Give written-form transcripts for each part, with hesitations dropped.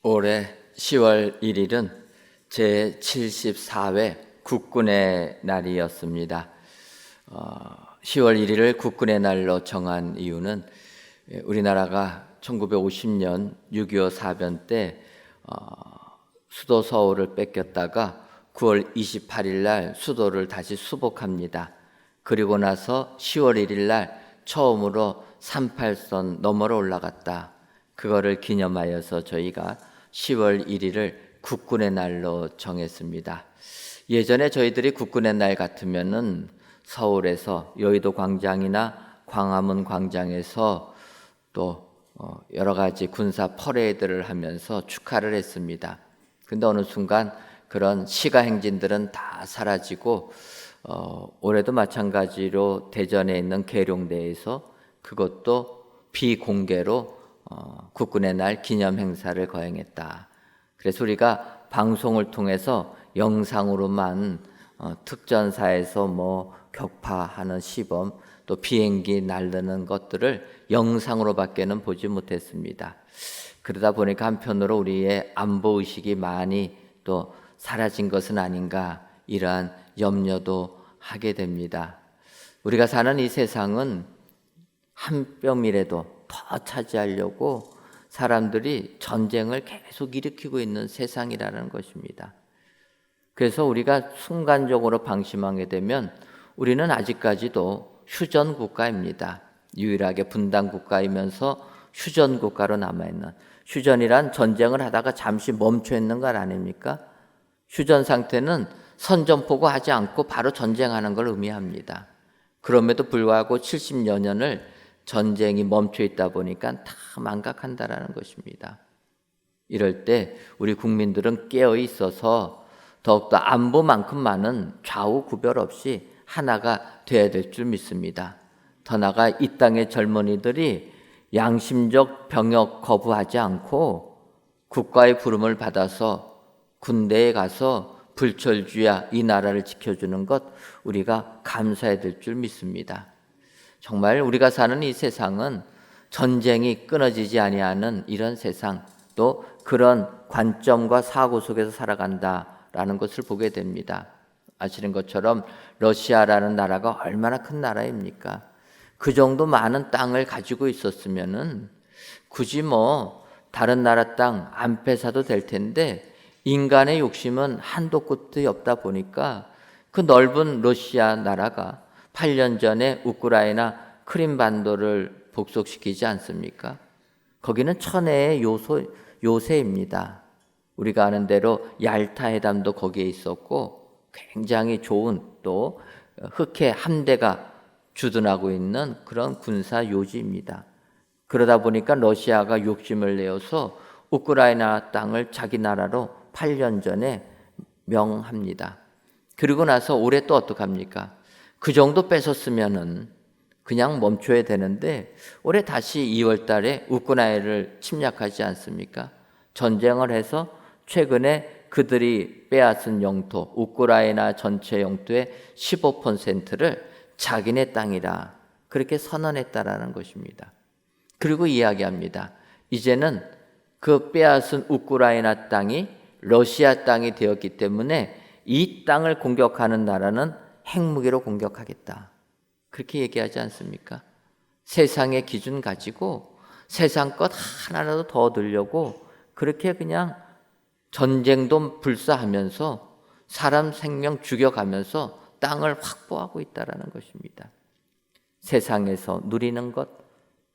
올해 10월 1일은 제74회 국군의 날이었습니다. 10월 1일을 국군의 날로 정한 이유는 우리나라가 1950년 6.25 사변 때 수도 서울을 뺏겼다가 9월 28일 날 수도를 다시 수복합니다. 그리고 나서 10월 1일 날 처음으로 38선 너머로 올라갔다. 그거를 기념하여서 저희가 10월 1일을 국군의 날로 정했습니다. 예전에 저희들이 국군의 날 같으면은 서울에서 여의도 광장이나 광화문 광장에서 또 여러 가지 군사 퍼레이드를 하면서 축하를 했습니다. 근데 어느 순간 그런 시가 행진들은 다 사라지고 올해도 마찬가지로 대전에 있는 계룡대에서 그것도 비공개로 국군의 날 기념 행사를 거행했다. 그래서 우리가 방송을 통해서 영상으로만 특전사에서 격파하는 시범 또 비행기 날르는 것들을 영상으로밖에는 보지 못했습니다. 그러다 보니까 한편으로 우리의 안보 의식이 많이 또 사라진 것은 아닌가 이러한 염려도 하게 됩니다. 우리가 사는 이 세상은 한 뼘이라도 더 차지하려고 사람들이 전쟁을 계속 일으키고 있는 세상이라는 것입니다. 그래서 우리가 순간적으로 방심하게 되면 우리는 아직까지도 휴전 국가입니다. 유일하게 분단 국가이면서 휴전 국가로 남아있는, 휴전이란 전쟁을 하다가 잠시 멈춰 있는 것 아닙니까? 휴전 상태는 선전포고하지 않고 바로 전쟁하는 걸 의미합니다. 그럼에도 불구하고 70여 년을 전쟁이 멈춰 있다 보니까 다 망각한다라는 것입니다. 이럴 때 우리 국민들은 깨어 있어서 더욱더 안보만큼 많은 좌우 구별 없이 하나가 되어야 될 줄 믿습니다. 더 나아가 이 땅의 젊은이들이 양심적 병역 거부하지 않고 국가의 부름을 받아서 군대에 가서 불철주야 이 나라를 지켜주는 것 우리가 감사해야 될 줄 믿습니다. 정말 우리가 사는 이 세상은 전쟁이 끊어지지 아니하는 이런 세상, 또 그런 관점과 사고 속에서 살아간다라는 것을 보게 됩니다. 아시는 것처럼 러시아라는 나라가 얼마나 큰 나라입니까? 그 정도 많은 땅을 가지고 있었으면은 굳이 다른 나라 땅 안 뺏어도 될 텐데 인간의 욕심은 한도 끝이 없다 보니까 그 넓은 러시아 나라가 8년 전에 우크라이나 크림반도를 복속시키지 않습니까? 거기는 천혜의 요새입니다. 우리가 아는 대로 얄타 회담도 거기에 있었고 굉장히 좋은 또 흑해 함대가 주둔하고 있는 그런 군사 요지입니다. 그러다 보니까 러시아가 욕심을 내어서 우크라이나 땅을 자기 나라로 8년 전에 명합니다. 그리고 나서 올해 또 어떡합니까? 그 정도 뺏었으면은 그냥 멈춰야 되는데 올해 다시 2월 달에 우크라이나를 침략하지 않습니까? 전쟁을 해서 최근에 그들이 빼앗은 영토, 우크라이나 전체 영토의 15%를 자기네 땅이라 그렇게 선언했다라는 것입니다. 그리고 이야기합니다. 이제는 그 빼앗은 우크라이나 땅이 러시아 땅이 되었기 때문에 이 땅을 공격하는 나라는 핵무기로 공격하겠다. 그렇게 얘기하지 않습니까? 세상의 기준 가지고 세상 것 하나라도 더 얻으려고 그렇게 그냥 전쟁도 불사하면서 사람 생명 죽여가면서 땅을 확보하고 있다는 것입니다. 세상에서 누리는 것,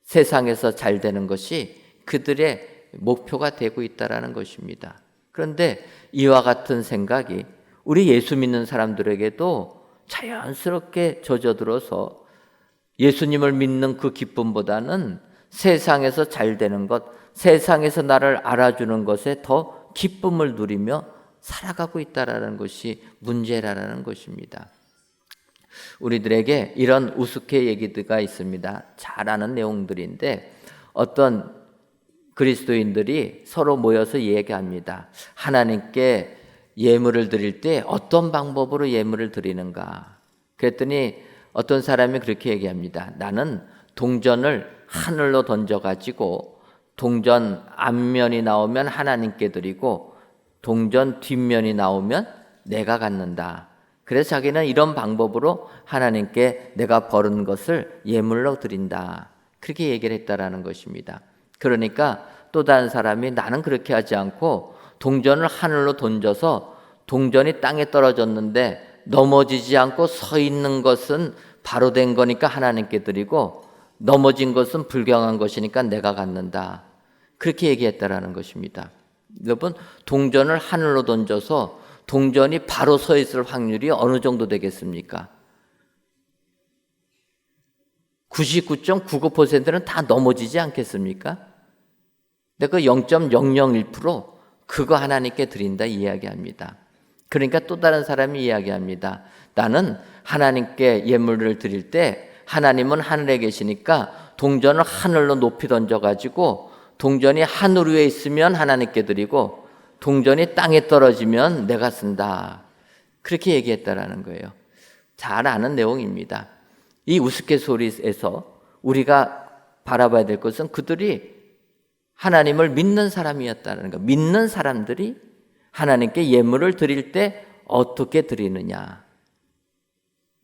세상에서 잘 되는 것이 그들의 목표가 되고 있다는 것입니다. 그런데 이와 같은 생각이 우리 예수 믿는 사람들에게도 자연스럽게 젖어들어서 예수님을 믿는 그 기쁨보다는 세상에서 잘 되는 것, 세상에서 나를 알아주는 것에 더 기쁨을 누리며 살아가고 있다는 것이 문제라는 것입니다. 우리들에게 이런 우스개 얘기가 있습니다. 잘 아는 내용들인데 어떤 그리스도인들이 서로 모여서 얘기합니다. 하나님께 예물을 드릴 때 어떤 방법으로 예물을 드리는가? 그랬더니 어떤 사람이 그렇게 얘기합니다. 나는 동전을 하늘로 던져가지고 동전 앞면이 나오면 하나님께 드리고 동전 뒷면이 나오면 내가 갖는다. 그래서 자기는 이런 방법으로 하나님께 내가 벌은 것을 예물로 드린다. 그렇게 얘기를 했다라는 것입니다. 그러니까 또 다른 사람이 나는 그렇게 하지 않고 동전을 하늘로 던져서 동전이 땅에 떨어졌는데 넘어지지 않고 서 있는 것은 바로 된 거니까 하나님께 드리고 넘어진 것은 불경한 것이니까 내가 갖는다. 그렇게 얘기했다라는 것입니다. 여러분, 동전을 하늘로 던져서 동전이 바로 서 있을 확률이 어느 정도 되겠습니까? 99.99%는 다 넘어지지 않겠습니까? 근데 그 0.001% 그거 하나님께 드린다 이야기합니다. 그러니까 또 다른 사람이 이야기합니다. 나는 하나님께 예물을 드릴 때 하나님은 하늘에 계시니까 동전을 하늘로 높이 던져가지고 동전이 하늘 위에 있으면 하나님께 드리고 동전이 땅에 떨어지면 내가 쓴다. 그렇게 얘기했다라는 거예요. 잘 아는 내용입니다. 이 우스갯소리에서 우리가 바라봐야 될 것은 그들이 하나님을 믿는 사람이었다는 거. 믿는 사람들이 하나님께 예물을 드릴 때 어떻게 드리느냐.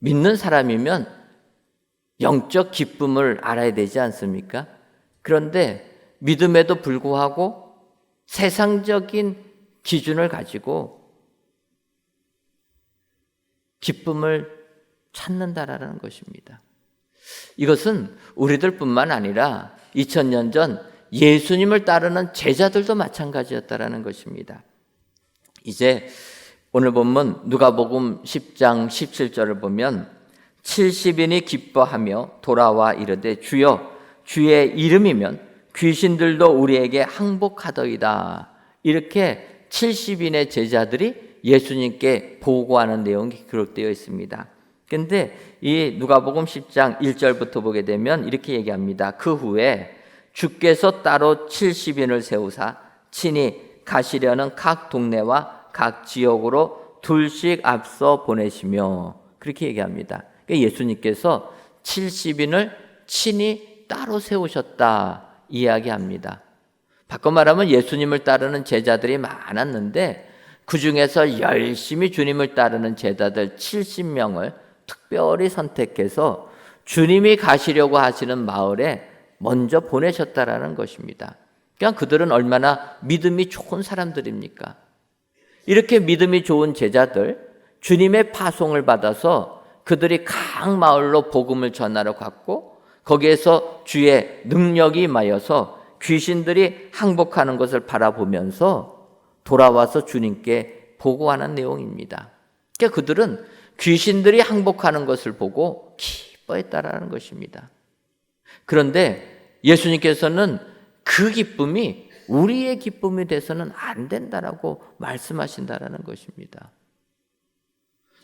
믿는 사람이면 영적 기쁨을 알아야 되지 않습니까? 그런데 믿음에도 불구하고 세상적인 기준을 가지고 기쁨을 찾는다라는 것입니다. 이것은 우리들뿐만 아니라 2000년 전 예수님을 따르는 제자들도 마찬가지였다라는 것입니다. 이제 오늘 본문 누가복음 10장 17절을 보면 70인이 기뻐하며 돌아와 이르되 주여 주의 이름이면 귀신들도 우리에게 항복하더이다. 이렇게 70인의 제자들이 예수님께 보고하는 내용이 기록되어 있습니다. 그런데 이 누가복음 10장 1절부터 보게 되면 이렇게 얘기합니다. 그 후에 주께서 따로 70인을 세우사 친히 가시려는 각 동네와 각 지역으로 둘씩 앞서 보내시며 그렇게 얘기합니다. 그러니까 예수님께서 70인을 친히 따로 세우셨다 이야기합니다. 바꿔 말하면 예수님을 따르는 제자들이 많았는데 그 중에서 열심히 주님을 따르는 제자들 70명을 특별히 선택해서 주님이 가시려고 하시는 마을에 먼저 보내셨다라는 것입니다. 그러니까 그들은 얼마나 믿음이 좋은 사람들입니까? 이렇게 믿음이 좋은 제자들, 주님의 파송을 받아서 그들이 각 마을로 복음을 전하러 갔고 거기에서 주의 능력이 임하여서 귀신들이 항복하는 것을 바라보면서 돌아와서 주님께 보고하는 내용입니다. 그러니까 그들은 귀신들이 항복하는 것을 보고 기뻐했다라는 것입니다. 그런데 예수님께서는 그 기쁨이 우리의 기쁨이 돼서는 안 된다라고 말씀하신다라는 것입니다.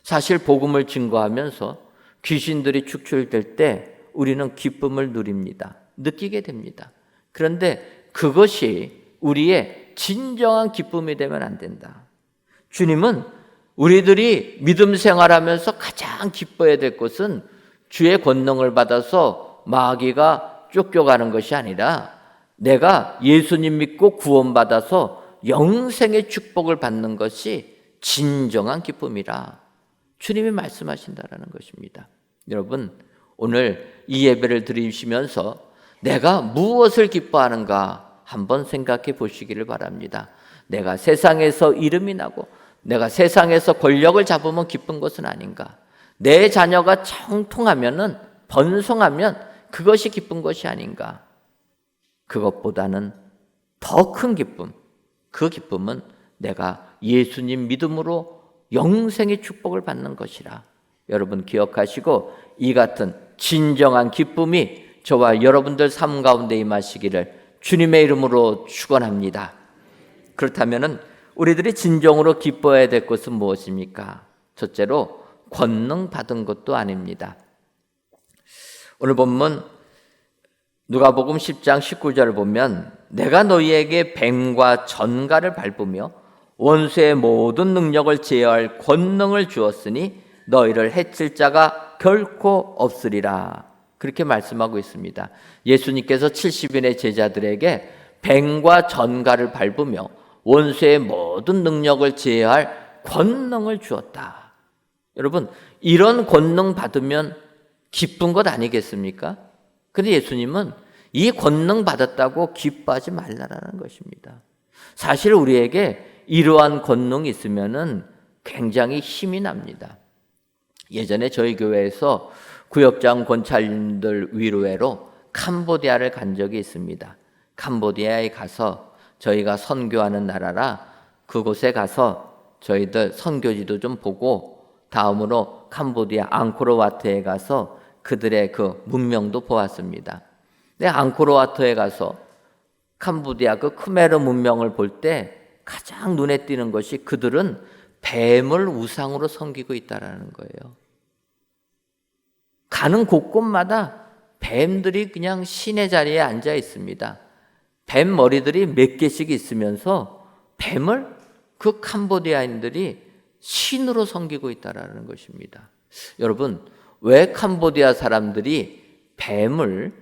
사실 복음을 증거하면서 귀신들이 축출될 때 우리는 기쁨을 누립니다. 느끼게 됩니다. 그런데 그것이 우리의 진정한 기쁨이 되면 안 된다. 주님은 우리들이 믿음 생활하면서 가장 기뻐해야 될 것은 주의 권능을 받아서 마귀가 쫓겨가는 것이 아니라 내가 예수님 믿고 구원받아서 영생의 축복을 받는 것이 진정한 기쁨이라 주님이 말씀하신다라는 것입니다. 여러분, 오늘 이 예배를 드리시면서 내가 무엇을 기뻐하는가 한번 생각해 보시기를 바랍니다. 내가 세상에서 이름이 나고 내가 세상에서 권력을 잡으면 기쁜 것은 아닌가? 내 자녀가 청통하면은 번성하면 그것이 기쁜 것이 아닌가? 그것보다는 더 큰 기쁨, 그 기쁨은 내가 예수님 믿음으로 영생의 축복을 받는 것이라. 여러분 기억하시고 이 같은 진정한 기쁨이 저와 여러분들 삶 가운데 임하시기를 주님의 이름으로 축원합니다. 그렇다면은 우리들이 진정으로 기뻐해야 될 것은 무엇입니까? 첫째로 권능 받은 것도 아닙니다. 오늘 본문 누가복음 10장 19절을 보면 내가 너희에게 뱀과 전갈을 밟으며 원수의 모든 능력을 제어할 권능을 주었으니 너희를 해칠 자가 결코 없으리라. 그렇게 말씀하고 있습니다. 예수님께서 70인의 제자들에게 뱀과 전갈을 밟으며 원수의 모든 능력을 제어할 권능을 주었다. 여러분, 이런 권능 받으면 기쁜 것 아니겠습니까? 근데 예수님은 이 권능 받았다고 기뻐하지 말라라는 것입니다. 사실 우리에게 이러한 권능이 있으면은 굉장히 힘이 납니다. 예전에 저희 교회에서 구역장 권찰님들 위로회로 캄보디아를 간 적이 있습니다. 캄보디아에 가서 저희가 선교하는 나라라 그곳에 가서 저희들 선교지도 좀 보고 다음으로 캄보디아 앙코르와트에 가서 그들의 그 문명도 보았습니다. 근데 앙코르와트에 가서 캄보디아 그 크메르 문명을 볼 때 가장 눈에 띄는 것이 그들은 뱀을 우상으로 섬기고 있다는 거예요. 가는 곳곳마다 뱀들이 그냥 신의 자리에 앉아 있습니다. 뱀 머리들이 몇 개씩 있으면서 뱀을 그 캄보디아인들이 신으로 섬기고 있다는 것입니다. 여러분, 왜 캄보디아 사람들이 뱀을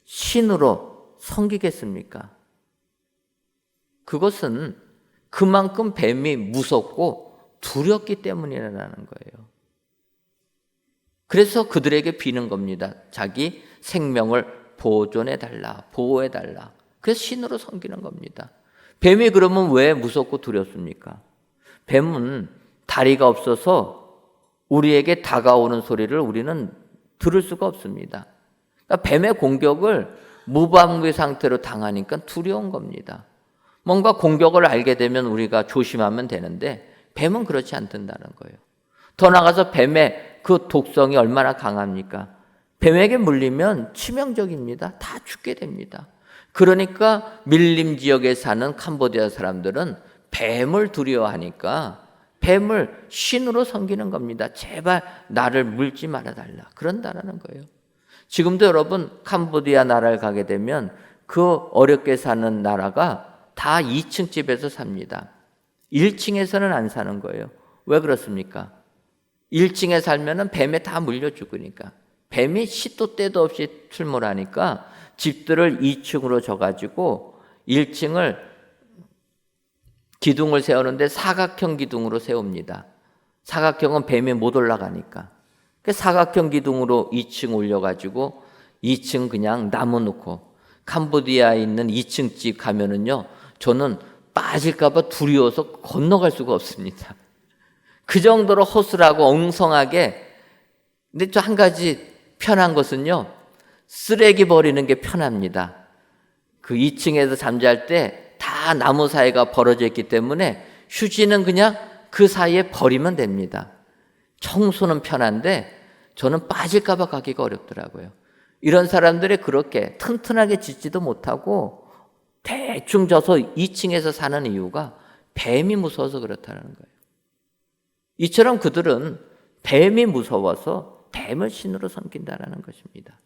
신으로 섬기겠습니까? 그것은 그만큼 뱀이 무섭고 두렵기 때문이라는 거예요. 그래서 그들에게 비는 겁니다. 자기 생명을 보존해달라, 보호해달라. 그래서 신으로 섬기는 겁니다. 뱀이 그러면 왜 무섭고 두렵습니까? 뱀은 다리가 없어서 우리에게 다가오는 소리를 우리는 들을 수가 없습니다. 그러니까 뱀의 공격을 무방비 상태로 당하니까 두려운 겁니다. 뭔가 공격을 알게 되면 우리가 조심하면 되는데 뱀은 그렇지 않는다는 거예요. 더 나아가서 뱀의 그 독성이 얼마나 강합니까? 뱀에게 물리면 치명적입니다. 다 죽게 됩니다. 그러니까 밀림 지역에 사는 캄보디아 사람들은 뱀을 두려워하니까 뱀을 신으로 섬기는 겁니다. 제발 나를 물지 말아달라. 그런다라는 거예요. 지금도 여러분 캄보디아 나라를 가게 되면 그 어렵게 사는 나라가 다 2층 집에서 삽니다. 1층에서는 안 사는 거예요. 왜 그렇습니까? 1층에 살면은 뱀에 다 물려 죽으니까. 뱀이 시도 때도 없이 출몰하니까 집들을 2층으로 져가지고 1층을 기둥을 세우는데 사각형 기둥으로 세웁니다. 사각형은 뱀이 못 올라가니까. 그 사각형 기둥으로 2층 올려가지고 2층 그냥 나무 놓고 캄보디아에 있는 2층 집 가면은요, 저는 빠질까봐 두려워서 건너갈 수가 없습니다. 그 정도로 허술하고 엉성하게. 근데 또 한 가지 편한 것은요, 쓰레기 버리는 게 편합니다. 그 2층에서 잠잘 때 다 나무 사이가 벌어져 있기 때문에 휴지는 그냥 그 사이에 버리면 됩니다. 청소는 편한데 저는 빠질까봐 가기가 어렵더라고요. 이런 사람들이 그렇게 튼튼하게 짓지도 못하고 대충 져서 2층에서 사는 이유가 뱀이 무서워서 그렇다는 거예요. 이처럼 그들은 뱀이 무서워서 뱀을 신으로 섬긴다는 것입니다.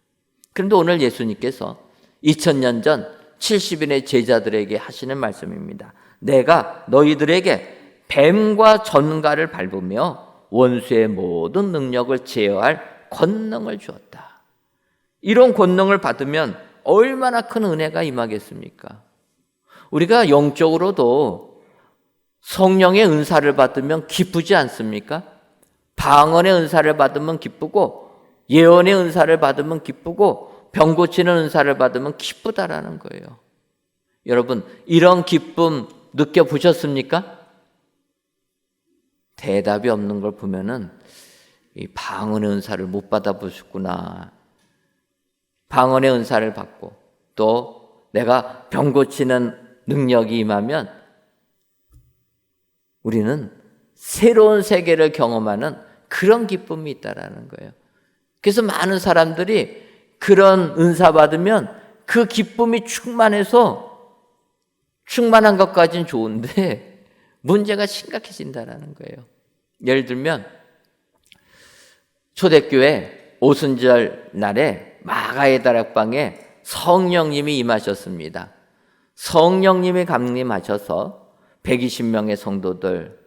그런데 오늘 예수님께서 2000년 전 70인의 제자들에게 하시는 말씀입니다. 내가 너희들에게 뱀과 전갈을 밟으며 원수의 모든 능력을 제어할 권능을 주었다. 이런 권능을 받으면 얼마나 큰 은혜가 임하겠습니까? 우리가 영적으로도 성령의 은사를 받으면 기쁘지 않습니까? 방언의 은사를 받으면 기쁘고 예언의 은사를 받으면 기쁘고 병 고치는 은사를 받으면 기쁘다라는 거예요. 여러분, 이런 기쁨 느껴보셨습니까? 대답이 없는 걸 보면은 이 방언의 은사를 못 받아보셨구나. 방언의 은사를 받고 또 내가 병 고치는 능력이 임하면 우리는 새로운 세계를 경험하는 그런 기쁨이 있다라는 거예요. 그래서 많은 사람들이 그런 은사 받으면 그 기쁨이 충만해서 충만한 것까지는 좋은데 문제가 심각해진다는 거예요. 예를 들면 초대교회 오순절 날에 마가의 다락방에 성령님이 임하셨습니다. 성령님이 강림하셔서 120명의 성도들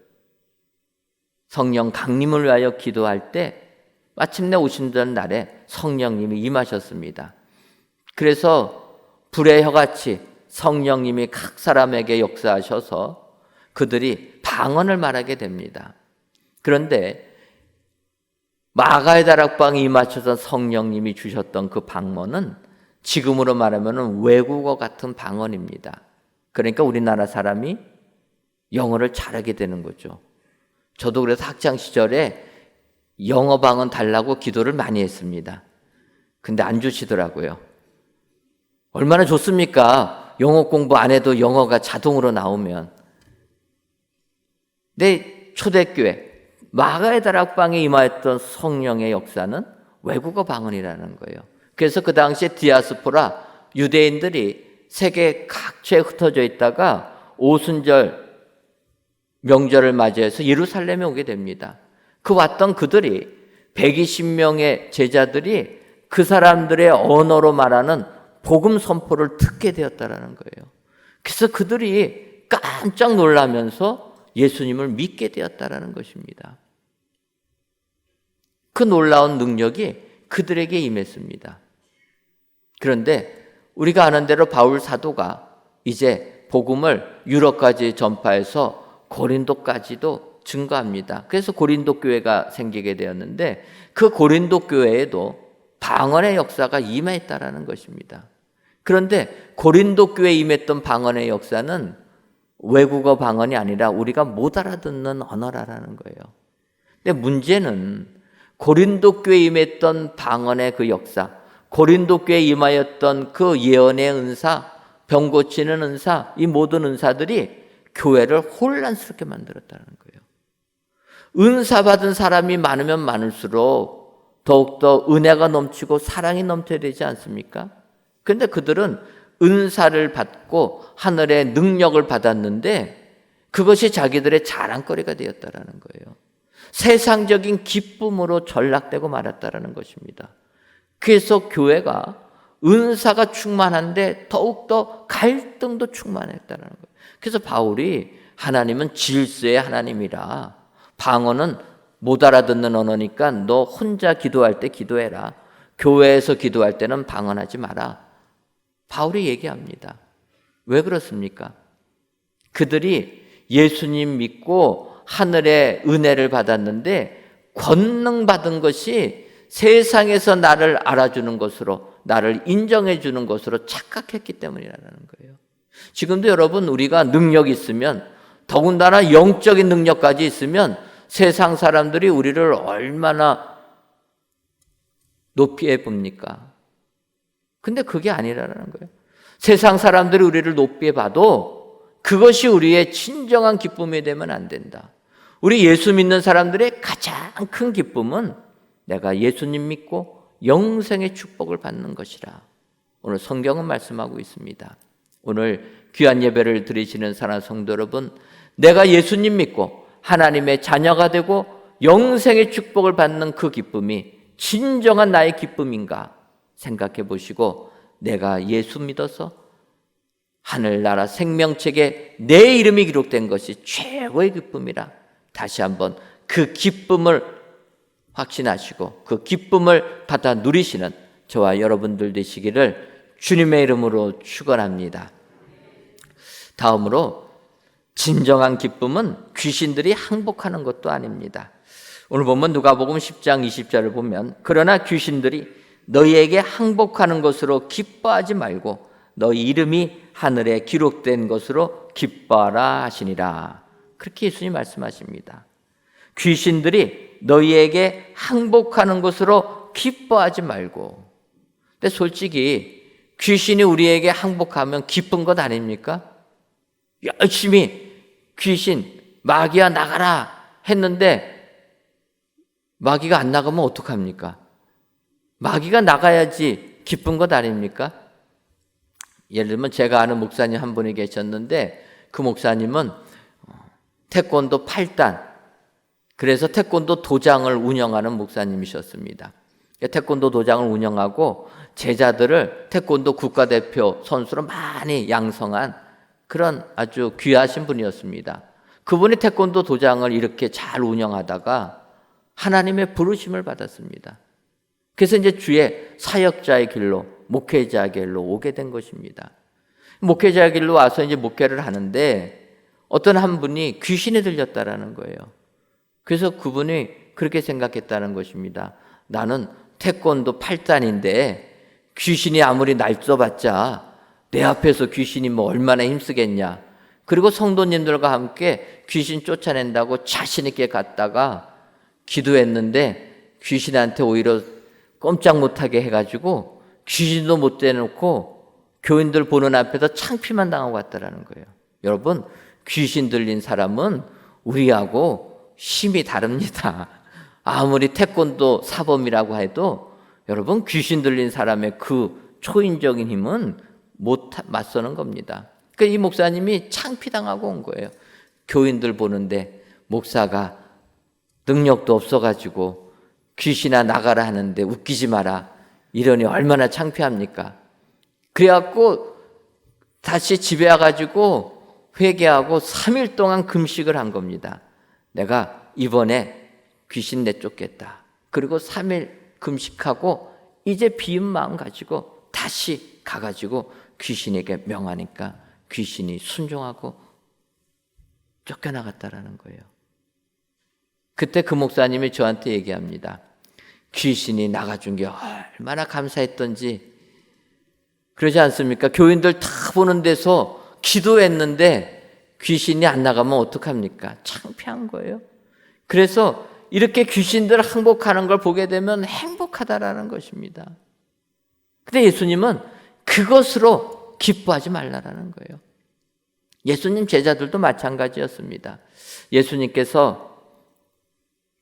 성령 강림을 위하여 기도할 때 마침내 오신다는 날에 성령님이 임하셨습니다. 그래서 불의 혀같이 성령님이 각 사람에게 역사하셔서 그들이 방언을 말하게 됩니다. 그런데 마가의 다락방에 임하셔서 성령님이 주셨던 그 방언은 지금으로 말하면 외국어 같은 방언입니다. 그러니까 우리나라 사람이 영어를 잘하게 되는 거죠. 저도 그래서 학창 시절에 영어 방언 달라고 기도를 많이 했습니다. 근데 안 주시더라고요. 얼마나 좋습니까? 영어 공부 안 해도 영어가 자동으로 나오면. 내 초대교회 마가의 다락방에 임하였던 성령의 역사는 외국어 방언이라는 거예요. 그래서 그 당시에 디아스포라 유대인들이 세계 각처에 흩어져 있다가 오순절 명절을 맞이해서 예루살렘에 오게 됩니다. 그 왔던 그들이 120명의 제자들이 그 사람들의 언어로 말하는 복음 선포를 듣게 되었다라는 거예요. 그래서 그들이 깜짝 놀라면서 예수님을 믿게 되었다라는 것입니다. 그 놀라운 능력이 그들에게 임했습니다. 그런데 우리가 아는 대로 바울 사도가 이제 복음을 유럽까지 전파해서 고린도까지도 증거합니다. 그래서 고린도 교회가 생기게 되었는데 그 고린도 교회에도 방언의 역사가 임했다라는 것입니다. 그런데 고린도 교회에 임했던 방언의 역사는 외국어 방언이 아니라 우리가 못 알아듣는 언어라는 거예요. 근데 문제는 고린도 교회에 임했던 방언의 그 역사, 고린도 교회에 임하였던 그 예언의 은사, 병 고치는 은사, 이 모든 은사들이 교회를 혼란스럽게 만들었다는 거예요. 은사 받은 사람이 많으면 많을수록 더욱더 은혜가 넘치고 사랑이 넘쳐야 되지 않습니까? 그런데 그들은 은사를 받고 하늘의 능력을 받았는데 그것이 자기들의 자랑거리가 되었다라는 거예요. 세상적인 기쁨으로 전락되고 말았다라는 것입니다. 그래서 교회가 은사가 충만한데 더욱더 갈등도 충만했다는 거예요. 그래서 바울이 하나님은 질서의 하나님이라, 방언은 못 알아듣는 언어니까 너 혼자 기도할 때 기도해라, 교회에서 기도할 때는 방언하지 마라, 바울이 얘기합니다. 왜 그렇습니까? 그들이 예수님 믿고 하늘의 은혜를 받았는데 권능 받은 것이 세상에서 나를 알아주는 것으로, 나를 인정해 주는 것으로 착각했기 때문이라는 거예요. 지금도 여러분, 우리가 능력이 있으면, 더군다나 영적인 능력까지 있으면 세상 사람들이 우리를 얼마나 높이 해봅니까? 근데 그게 아니라는 거예요. 세상 사람들이 우리를 높이 봐도 그것이 우리의 진정한 기쁨이 되면 안 된다. 우리 예수 믿는 사람들의 가장 큰 기쁨은 내가 예수님 믿고 영생의 축복을 받는 것이라 오늘 성경은 말씀하고 있습니다. 오늘 귀한 예배를 드리시는 사랑하는 성도 여러분, 내가 예수님 믿고 하나님의 자녀가 되고 영생의 축복을 받는 그 기쁨이 진정한 나의 기쁨인가 생각해 보시고, 내가 예수 믿어서 하늘나라 생명책에 내 이름이 기록된 것이 최고의 기쁨이라 다시 한번 그 기쁨을 확신하시고 그 기쁨을 받아 누리시는 저와 여러분들 되시기를 주님의 이름으로 축원합니다. 다음으로, 진정한 기쁨은 귀신들이 항복하는 것도 아닙니다. 오늘 보면 누가복음 10장 20절을 보면, 그러나 귀신들이 너희에게 항복하는 것으로 기뻐하지 말고 너희 이름이 하늘에 기록된 것으로 기뻐하라 하시니라. 그렇게 예수님 말씀하십니다. 귀신들이 너희에게 항복하는 것으로 기뻐하지 말고. 근데 솔직히 귀신이 우리에게 항복하면 기쁜 것 아닙니까? 열심히 귀신, 마귀야 나가라 했는데 마귀가 안 나가면 어떡합니까? 마귀가 나가야지 기쁜 것 아닙니까? 예를 들면 제가 아는 목사님 한 분이 계셨는데 그 목사님은 태권도 8단, 그래서 태권도 도장을 운영하는 목사님이셨습니다. 태권도 도장을 운영하고 제자들을 태권도 국가대표 선수로 많이 양성한 그런 아주 귀하신 분이었습니다. 그분이 태권도 도장을 이렇게 잘 운영하다가 하나님의 부르심을 받았습니다. 그래서 이제 주의 사역자의 길로, 목회자의 길로 오게 된 것입니다. 목회자 길로 와서 이제 목회를 하는데 어떤 한 분이 귀신에 들렸다라는 거예요. 그래서 그분이 그렇게 생각했다는 것입니다. 나는 태권도 8단인데 귀신이 아무리 날쌔봤자 내 앞에서 귀신이 뭐 얼마나 힘쓰겠냐. 그리고 성도님들과 함께 귀신 쫓아낸다고 자신 있게 갔다가 기도했는데 귀신한테 오히려 꼼짝 못하게 해가지고 귀신도 못 대놓고 교인들 보는 앞에서 창피만 당하고 왔다라는 거예요. 여러분, 귀신 들린 사람은 우리하고 힘이 다릅니다. 아무리 태권도 사범이라고 해도 여러분, 귀신 들린 사람의 그 초인적인 힘은 못 맞서는 겁니다. 그러니까 이 목사님이 창피당하고 온 거예요. 교인들 보는데 목사가 능력도 없어가지고 귀신아 나가라 하는데 웃기지 마라 이러니 얼마나 창피합니까? 그래갖고 다시 집에 와가지고 회개하고 3일 동안 금식을 한 겁니다. 내가 이번에 귀신 내쫓겠다. 그리고 3일 금식하고 이제 비은 마음 가지고 다시 가가지고 귀신에게 명하니까 귀신이 순종하고 쫓겨나갔다라는 거예요. 그때 그 목사님이 저한테 얘기합니다. 귀신이 나가준 게 얼마나 감사했던지. 그러지 않습니까? 교인들 다 보는 데서 기도했는데 귀신이 안 나가면 어떡합니까? 창피한 거예요. 그래서 이렇게 귀신들 항복하는 걸 보게 되면 행복하다라는 것입니다. 근데 예수님은 그것으로 기뻐하지 말라라는 거예요. 예수님 제자들도 마찬가지였습니다. 예수님께서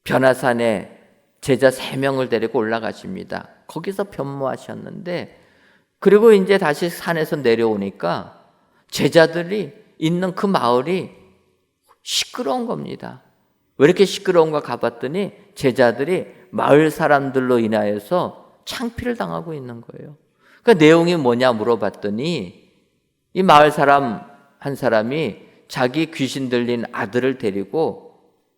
변화산에 제자 3명을 데리고 올라가십니다. 거기서 변모하셨는데 그리고 이제 다시 산에서 내려오니까 제자들이 있는 그 마을이 시끄러운 겁니다. 왜 이렇게 시끄러운가 가봤더니 제자들이 마을 사람들로 인하여서 창피를 당하고 있는 거예요. 그러니까 내용이 뭐냐 물어봤더니 이 마을 사람 한 사람이 자기 귀신 들린 아들을 데리고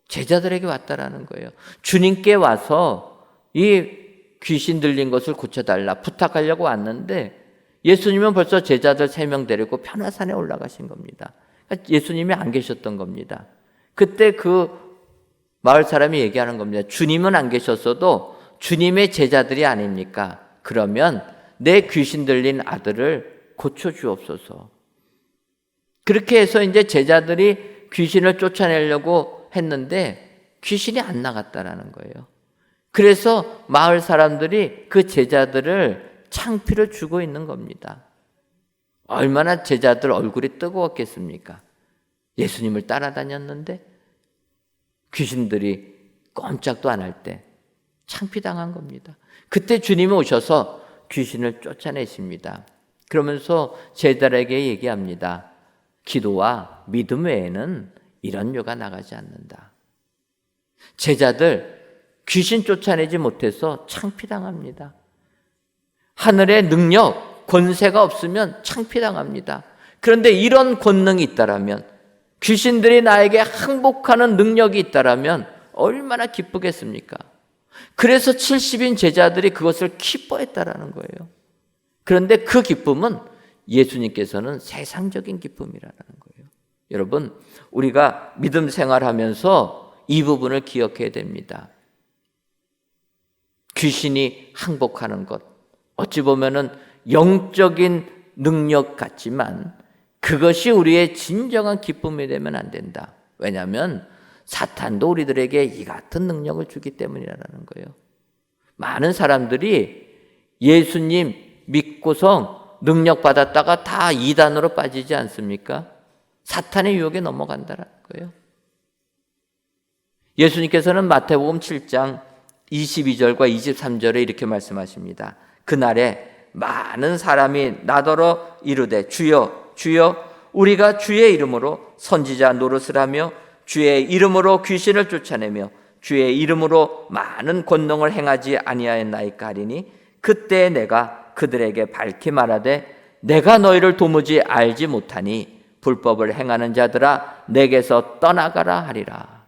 제자들에게 왔다라는 거예요. 주님께 와서 이 귀신 들린 것을 고쳐달라 부탁하려고 왔는데 예수님은 벌써 제자들 3명 데리고 변화산에 올라가신 겁니다. 그러니까 예수님이 안 계셨던 겁니다. 그때 그 마을 사람이 얘기하는 겁니다. 주님은 안 계셨어도 주님의 제자들이 아닙니까? 그러면 내 귀신 들린 아들을 고쳐주옵소서. 그렇게 해서 이제 제자들이 귀신을 쫓아내려고 했는데 귀신이 안 나갔다라는 거예요. 그래서 마을 사람들이 그 제자들을 창피를 주고 있는 겁니다. 얼마나 제자들 얼굴이 뜨거웠겠습니까? 예수님을 따라다녔는데 귀신들이 꼼짝도 안 할 때 창피당한 겁니다. 그때 주님이 오셔서 귀신을 쫓아내십니다. 그러면서 제자들에게 얘기합니다. 기도와 믿음 외에는 이런 요가 나가지 않는다. 제자들 귀신 쫓아내지 못해서 창피당합니다. 하늘의 능력, 권세가 없으면 창피당합니다. 그런데 이런 권능이 있다라면, 귀신들이 나에게 항복하는 능력이 있다라면 얼마나 기쁘겠습니까? 그래서 70인 제자들이 그것을 기뻐했다라는 거예요. 그런데 그 기쁨은 예수님께서는 세상적인 기쁨이라는 거예요. 여러분, 우리가 믿음 생활하면서 이 부분을 기억해야 됩니다. 귀신이 항복하는 것, 어찌 보면은 영적인 능력 같지만 그것이 우리의 진정한 기쁨이 되면 안 된다. 왜냐하면 사탄도 우리들에게 이 같은 능력을 주기 때문이라는 거예요. 많은 사람들이 예수님 믿고서 능력 받았다가 다 이단으로 빠지지 않습니까? 사탄의 유혹에 넘어간다는 거예요. 예수님께서는 마태복음 7장 22절과 23절에 이렇게 말씀하십니다. 그날에 많은 사람이 나더러 이르되 주여 주여 우리가 주의 이름으로 선지자 노릇을 하며 주의 이름으로 귀신을 쫓아내며 주의 이름으로 많은 권능을 행하지 아니하였나이까 하리니 그때 내가 그들에게 밝히 말하되 내가 너희를 도무지 알지 못하니 불법을 행하는 자들아 내게서 떠나가라 하리라.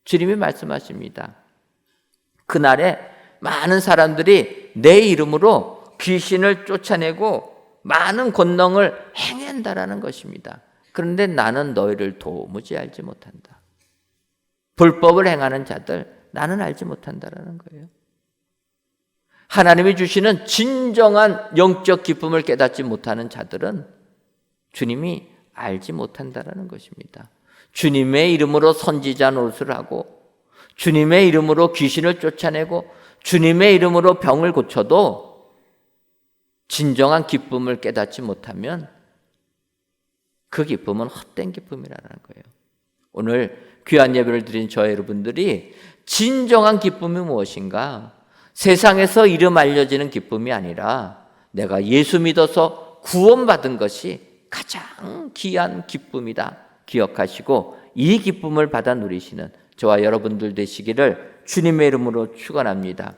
주님이 말씀하십니다. 그날에 많은 사람들이 내 이름으로 귀신을 쫓아내고 많은 권능을 행한다라는 것입니다. 그런데 나는 너희를 도무지 알지 못한다. 불법을 행하는 자들 나는 알지 못한다라는 거예요. 하나님이 주시는 진정한 영적 기쁨을 깨닫지 못하는 자들은 주님이 알지 못한다라는 것입니다. 주님의 이름으로 선지자 노릇을 하고 주님의 이름으로 귀신을 쫓아내고 주님의 이름으로 병을 고쳐도 진정한 기쁨을 깨닫지 못하면 그 기쁨은 헛된 기쁨이라는 거예요. 오늘 귀한 예배를 드린 저 여러분들이 진정한 기쁨이 무엇인가? 세상에서 이름 알려지는 기쁨이 아니라 내가 예수 믿어서 구원받은 것이 가장 귀한 기쁨이다 기억하시고 이 기쁨을 받아 누리시는 저와 여러분들 되시기를 주님의 이름으로 축원합니다.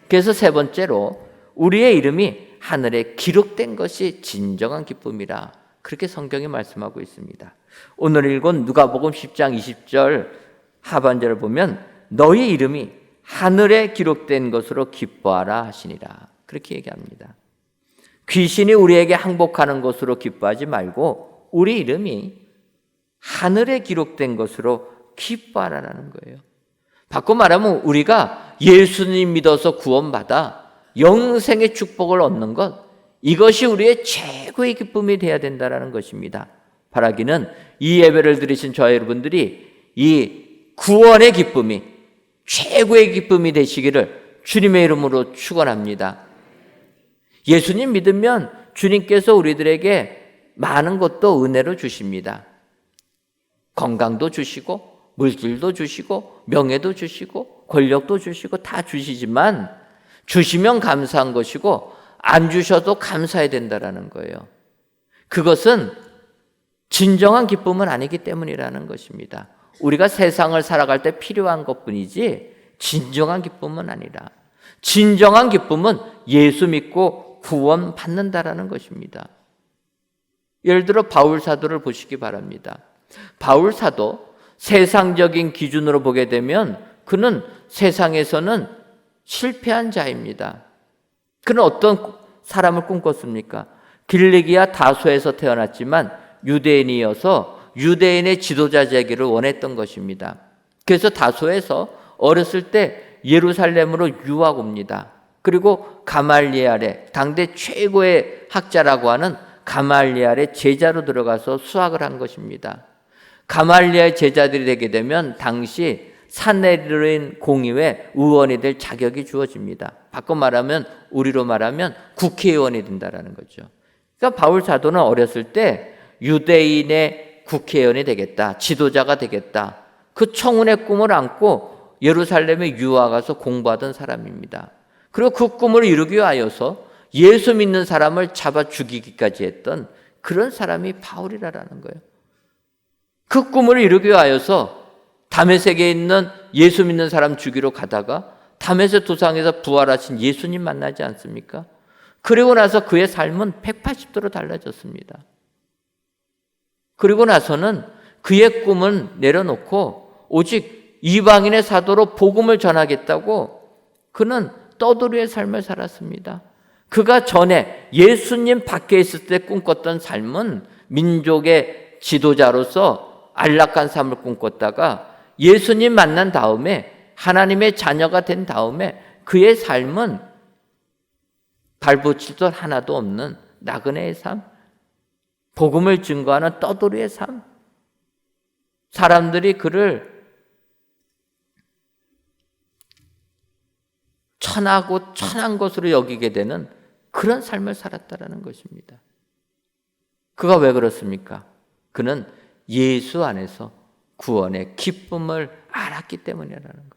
그래서 세 번째로 우리의 이름이 하늘에 기록된 것이 진정한 기쁨이라 그렇게 성경이 말씀하고 있습니다. 오늘 읽은 누가복음 10장 20절 하반절을 보면 너희 이름이 하늘에 기록된 것으로 기뻐하라 하시니라 그렇게 얘기합니다. 귀신이 우리에게 항복하는 것으로 기뻐하지 말고 우리 이름이 하늘에 기록된 것으로 기뻐하라는 거예요. 바꿔 말하면 우리가 예수님 믿어서 구원받아 영생의 축복을 얻는 것 이것이 우리의 최고의 기쁨이 되어야 된다는 것입니다. 바라기는 이 예배를 드리신 저 여러분들이 이 구원의 기쁨이 최고의 기쁨이 되시기를 주님의 이름으로 축원합니다. 예수님 믿으면 주님께서 우리들에게 많은 것도 은혜로 주십니다. 건강도 주시고 물질도 주시고 명예도 주시고 권력도 주시고 다 주시지만 주시면 감사한 것이고 안 주셔도 감사해야 된다는 거예요. 그것은 진정한 기쁨은 아니기 때문이라는 것입니다. 우리가 세상을 살아갈 때 필요한 것뿐이지 진정한 기쁨은 아니라 진정한 기쁨은 예수 믿고 구원 받는다라는 것입니다. 예를 들어 바울 사도를 보시기 바랍니다. 바울 사도 세상적인 기준으로 보게 되면 그는 세상에서는 실패한 자입니다. 그는 어떤 사람을 꿈꿨습니까? 길리기아 다소에서 태어났지만 유대인이어서 유대인의 지도자 되기를 원했던 것입니다. 그래서 다소에서 어렸을 때 예루살렘으로 유학 옵니다. 그리고 가말리엘의 당대 최고의 학자라고 하는 가말리엘의 제자로 들어가서 수학을 한 것입니다. 가말리엘 제자들이 되게 되면 당시 산헤드린 공의회 의원이 될 자격이 주어집니다. 바꿔 말하면 우리로 말하면 국회의원이 된다는 거죠. 그러니까 바울 사도는 어렸을 때 유대인의 국회의원이 되겠다, 지도자가 되겠다. 그 청운의 꿈을 안고 예루살렘에 유학 가서 공부하던 사람입니다. 그리고 그 꿈을 이루기 위하여서 예수 믿는 사람을 잡아 죽이기까지 했던 그런 사람이 바울이라는 거예요. 그 꿈을 이루기 위하여서 다메섹에 있는 예수 믿는 사람 죽이러 가다가 다메섹 도상에서 부활하신 예수님 만나지 않습니까? 그리고 나서 그의 삶은 180도로 달라졌습니다. 그리고 나서는 그의 꿈은 내려놓고 오직 이방인의 사도로 복음을 전하겠다고 그는 떠돌이의 삶을 살았습니다. 그가 전에 예수님 밖에 있을 때 꿈꿨던 삶은 민족의 지도자로서 안락한 삶을 꿈꿨다가 예수님 만난 다음에 하나님의 자녀가 된 다음에 그의 삶은 발붙일 것 하나도 없는 나그네의 삶, 복음을 증거하는 떠돌이의 삶. 사람들이 그를 천하고 천한 것으로 여기게 되는 그런 삶을 살았다라는 것입니다. 그가 왜 그렇습니까? 그는 예수 안에서 구원의 기쁨을 알았기 때문이라는 거예요.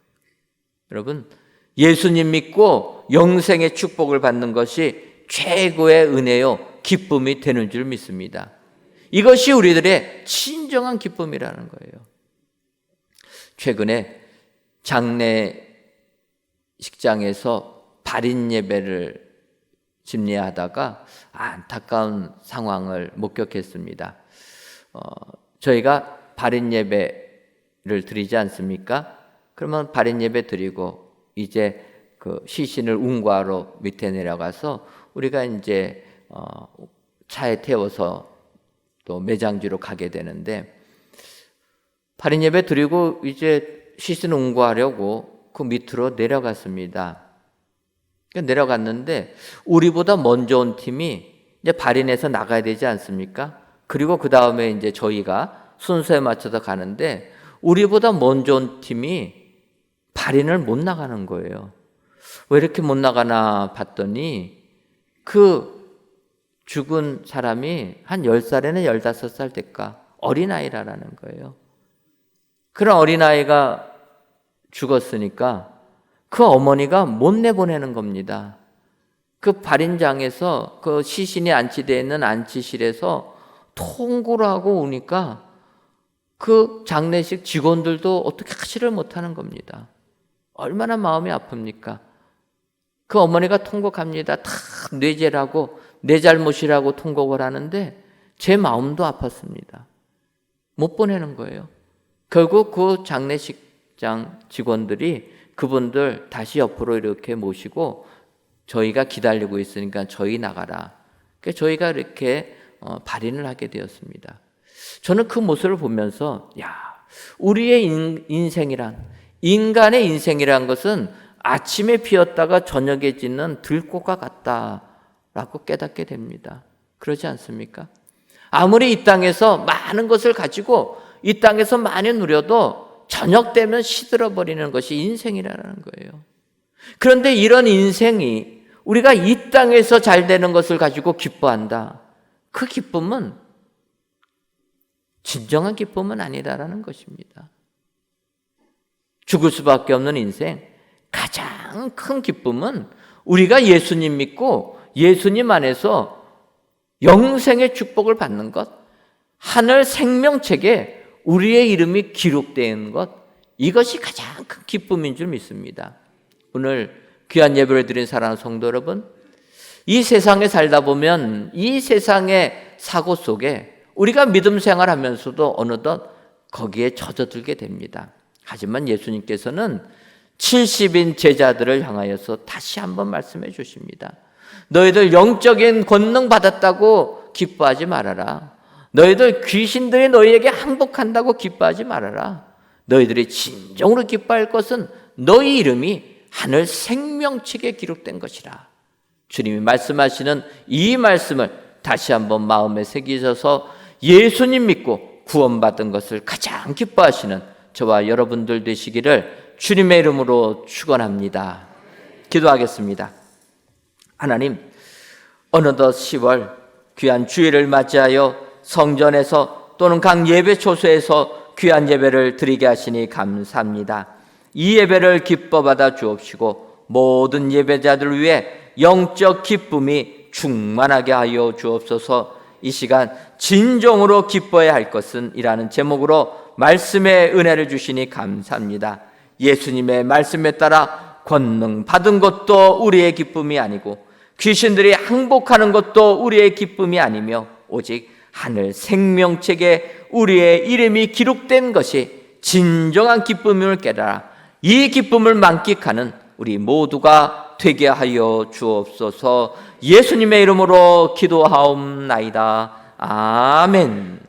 여러분, 예수님 믿고 영생의 축복을 받는 것이 최고의 은혜요 기쁨이 되는 줄 믿습니다. 이것이 우리들의 진정한 기쁨이라는 거예요. 최근에 장례식장에서 발인 예배를 집례하다가 안타까운 상황을 목격했습니다. 저희가 발인 예배를 드리지 않습니까? 그러면 발인 예배 드리고 이제 그 시신을 운구하러 밑에 내려가서 우리가 이제 차에 태워서 또 매장지로 가게 되는데, 발인 예배 드리고 이제 시신 운구하려고 그 밑으로 내려갔습니다. 내려갔는데 우리보다 먼저 온 팀이 이제 발인해서 나가야 되지 않습니까? 그리고 그 다음에 이제 저희가 순서에 맞춰서 가는데, 우리보다 먼저 온 팀이 발인을 못 나가는 거예요. 왜 이렇게 못 나가나 봤더니 그 죽은 사람이 한 10살에는 15살 될까 어린아이라는 거예요. 그런 어린아이가 죽었으니까 그 어머니가 못 내보내는 겁니다. 그 발인장에서 그 시신이 안치되어 있는 안치실에서 통고를 하고 오니까 그 장례식 직원들도 어떻게 하지를 못하는 겁니다. 얼마나 마음이 아픕니까? 그 어머니가 통곡합니다. 다 뇌재라고, 내 잘못이라고 통곡을 하는데 제 마음도 아팠습니다. 못 보내는 거예요. 결국 그 장례식장 직원들이 그분들 다시 옆으로 이렇게 모시고, 저희가 기다리고 있으니까 저희 나가라. 그러니까 저희가 이렇게 발인을 하게 되었습니다. 저는 그 모습을 보면서, 우리의 인생이란, 인간의 인생이란 것은 아침에 피었다가 저녁에 짓는 들꽃과 같다라고 깨닫게 됩니다. 그러지 않습니까? 아무리 이 땅에서 많은 것을 가지고 이 땅에서 많이 누려도 저녁 되면 시들어버리는 것이 인생이라는 거예요. 그런데 이런 인생이 우리가 이 땅에서 잘 되는 것을 가지고 기뻐한다. 그 기쁨은 진정한 기쁨은 아니다라는 것입니다. 죽을 수밖에 없는 인생, 가장 큰 기쁨은 우리가 예수님 믿고 예수님 안에서 영생의 축복을 받는 것, 하늘 생명책에 우리의 이름이 기록된 것, 이것이 가장 큰 기쁨인 줄 믿습니다. 오늘 귀한 예배를 드린 사랑하는 성도 여러분, 이 세상에 살다 보면 이 세상의 사고 속에 우리가 믿음 생활하면서도 어느덧 거기에 젖어들게 됩니다. 하지만 예수님께서는 70인 제자들을 향하여서 다시 한번 말씀해 주십니다. 너희들 영적인 권능 받았다고 기뻐하지 말아라. 너희들 귀신들이 너희에게 항복한다고 기뻐하지 말아라. 너희들이 진정으로 기뻐할 것은 너희 이름이 하늘 생명책에 기록된 것이라. 주님이 말씀하시는 이 말씀을 다시 한번 마음에 새기셔서 예수님 믿고 구원받은 것을 가장 기뻐하시는 저와 여러분들 되시기를 주님의 이름으로 축원합니다. 기도하겠습니다. 하나님, 어느덧 10월 귀한 주일을 맞이하여 성전에서 또는 각 예배 초소에서 귀한 예배를 드리게 하시니 감사합니다. 이 예배를 기뻐 받아 주옵시고 모든 예배자들을 위해 영적 기쁨이 충만하게 하여 주옵소서. 이 시간 진정으로 기뻐해야 할 것은 이라는 제목으로 말씀의 은혜를 주시니 감사합니다. 예수님의 말씀에 따라 권능 받은 것도 우리의 기쁨이 아니고 귀신들이 항복하는 것도 우리의 기쁨이 아니며 오직 하늘 생명책에 우리의 이름이 기록된 것이 진정한 기쁨임을 깨달아 이 기쁨을 만끽하는 우리 모두가 되게 하여 주옵소서. 예수님의 이름으로 기도하옵나이다. 아멘.